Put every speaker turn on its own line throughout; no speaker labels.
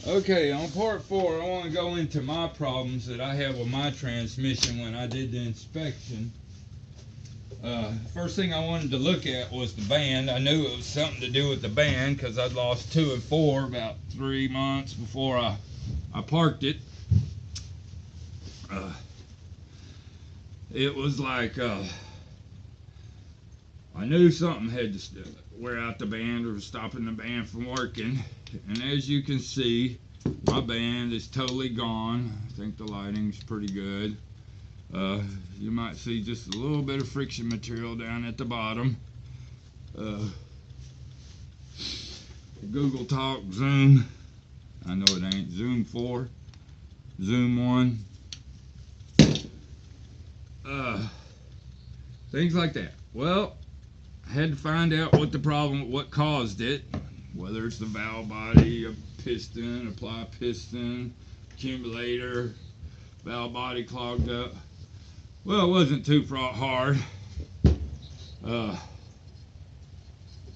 Okay, on part 4, I want to go into my problems that I have with my transmission when I did the inspection. First thing I wanted to look at was the band. I knew it was something to do with the band because I'd lost 2 and 4 about 3 months before I parked it. It was like I knew something had to wear out the band or was stopping the band from working. And as you can see, my band is totally gone. I think the lighting's pretty good. You might see just a little bit of friction material down at the bottom. Google Talk, Zoom. I know it ain't. Zoom 4, Zoom 1. Things like that. Well, I had to find out what the problem, what caused it. Whether it's the valve body, a piston, apply piston, accumulator, valve body clogged up. Well, it wasn't too hard.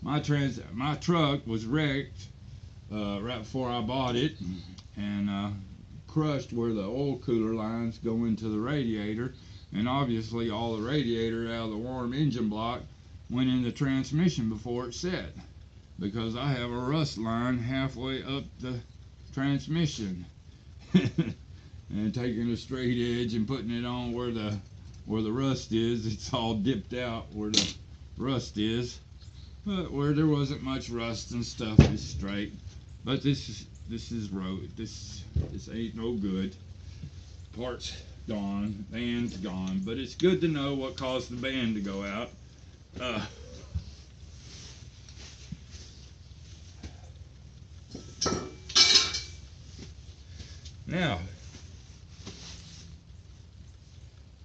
My truck was wrecked right before I bought it, and crushed where the oil cooler lines go into the radiator, and obviously all the radiator out of the warm engine block went in the transmission before it set, because I have a rust line halfway up the transmission. And taking a straight edge and putting it on where the rust is, it's all dipped out where the rust is. But where there wasn't much rust and stuff is straight. But this is road. This ain't no good. Parts gone, band's gone. But it's good to know what caused the band to go out. Now,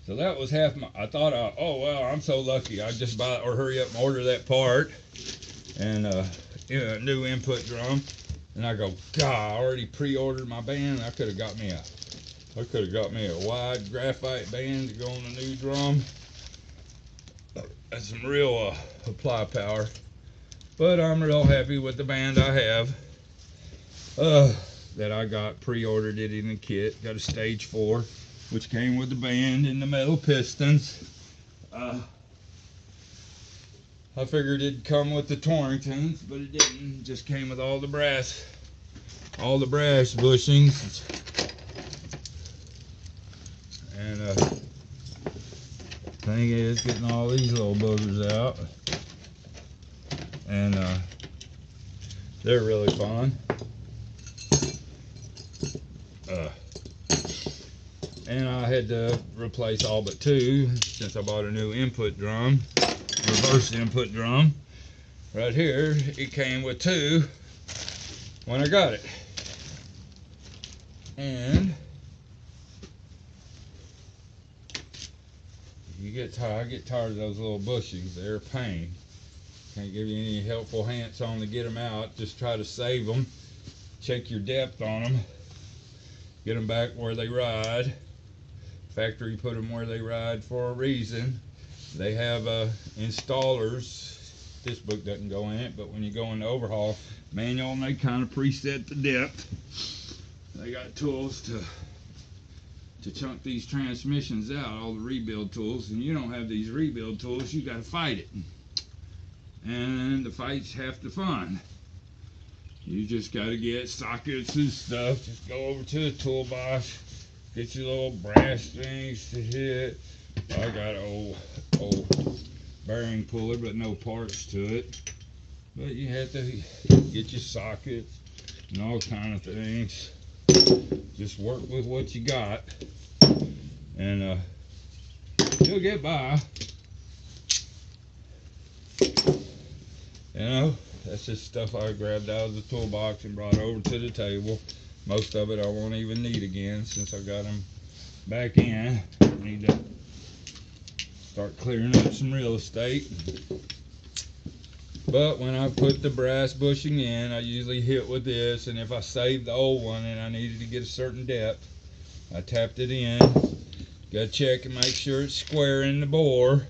so that was half my, I thought, oh well, I'm so lucky. I just buy or hurry up and order that part and a new input drum. And I go, God, I already pre-ordered my band. I could have got me a wide graphite band to go on a new drum. That's some real apply power. But I'm real happy with the band I have. That I got pre-ordered it in the kit. Got a stage 4, which came with the band and the metal pistons. I figured it'd come with the Torringtons, but it didn't. It just came with all the brass bushings. And thing is, getting all these little boogers out, and they're really fun. And I had to replace all but 2 since I bought a new input drum, reverse input drum. Right here, it came with 2 when I got it. And I get tired of those little bushings. They're a pain. Can't give you any helpful hints on to get them out. Just try to save them. Check your depth on them. Get them back where they ride. Factory put them where they ride for a reason. They have installers. This book doesn't go in it, but when you go in the overhaul manual, and they kind of preset the depth. They got tools to chunk these transmissions out, all the rebuild tools, and you don't have these rebuild tools, you got to fight it. And the fight's half the fun. You just got to get sockets and stuff. Just go over to the toolbox, get your little brass things to hit. I got an old bearing puller, but no parts to it. But you have to get your sockets and all kind of things. Just work with what you got, and you'll get by. You know, that's just stuff I grabbed out of the toolbox and brought over to the table. Most of it I won't even need again since I got them back in. I need to start clearing up some real estate. But when I put the brass bushing in, I usually hit with this, and if I saved the old one and I needed to get a certain depth, I tapped it in. Gotta check and make sure it's square in the bore,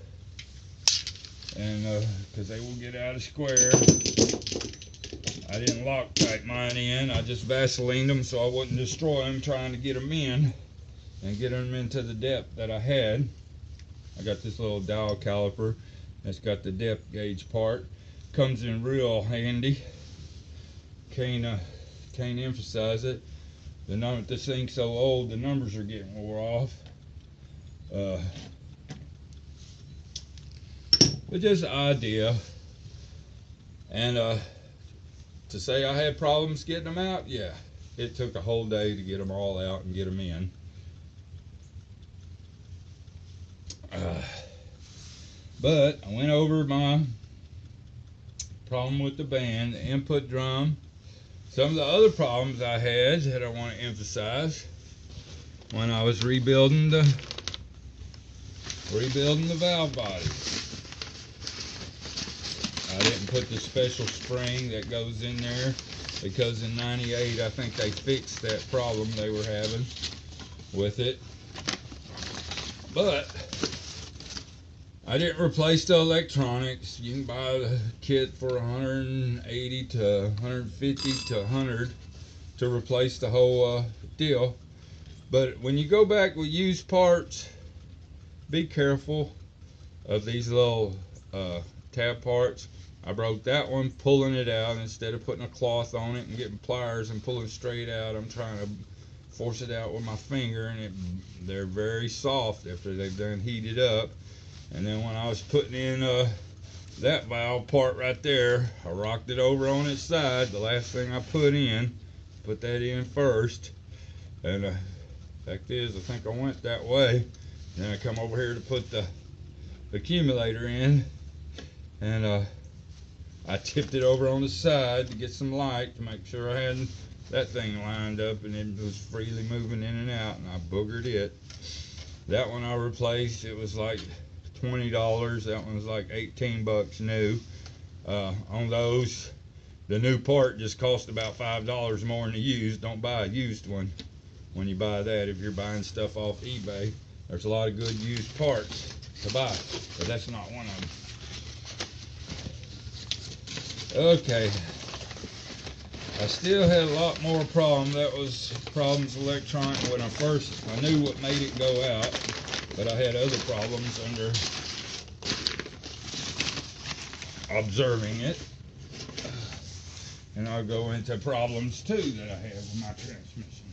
and because they will get out of square. I didn't Loctite mine in. I just Vaselined them so I wouldn't destroy them trying to get them in and get them into the depth that I had. I got this little dial caliper that's got the depth gauge part. Comes in real handy. Can't emphasize it. This thing's so old, the numbers are getting wore off. But just an idea. And to say I had problems getting them out, yeah. It took a whole day to get them all out and get them in. But I went over my problem with the band, the input drum. Some of the other problems I had that I want to emphasize when I was rebuilding the valve body. I didn't put the special spring that goes in there because in '98 I think they fixed that problem they were having with it. But I didn't replace the electronics. You can buy the kit for 180 to 150 to 100 to replace the whole deal. But when you go back with used parts, be careful of these little tab parts. I broke that one pulling it out instead of putting a cloth on it and getting pliers and pulling straight out. I'm trying to force it out with my finger, and they're very soft after they've done heated up. And then when I was putting in that valve part right there, I rocked it over on its side. The last thing I put that in first. And fact is, I think I went that way. Then I come over here to put the accumulator in, and I tipped it over on the side to get some light to make sure I hadn't that thing lined up and it was freely moving in and out, and I boogered it. That one I replaced. It was like $20. That one was like 18 bucks new. On those, the new part just cost about $5 more than the used. Don't buy a used one when you buy that. If you're buying stuff off eBay, there's a lot of good used parts to buy, but that's not one of them. Okay, I still had a lot more problems. That was problems electronic when I knew what made it go out, but I had other problems under observing it. And I'll go into problems too that I have with my transmission.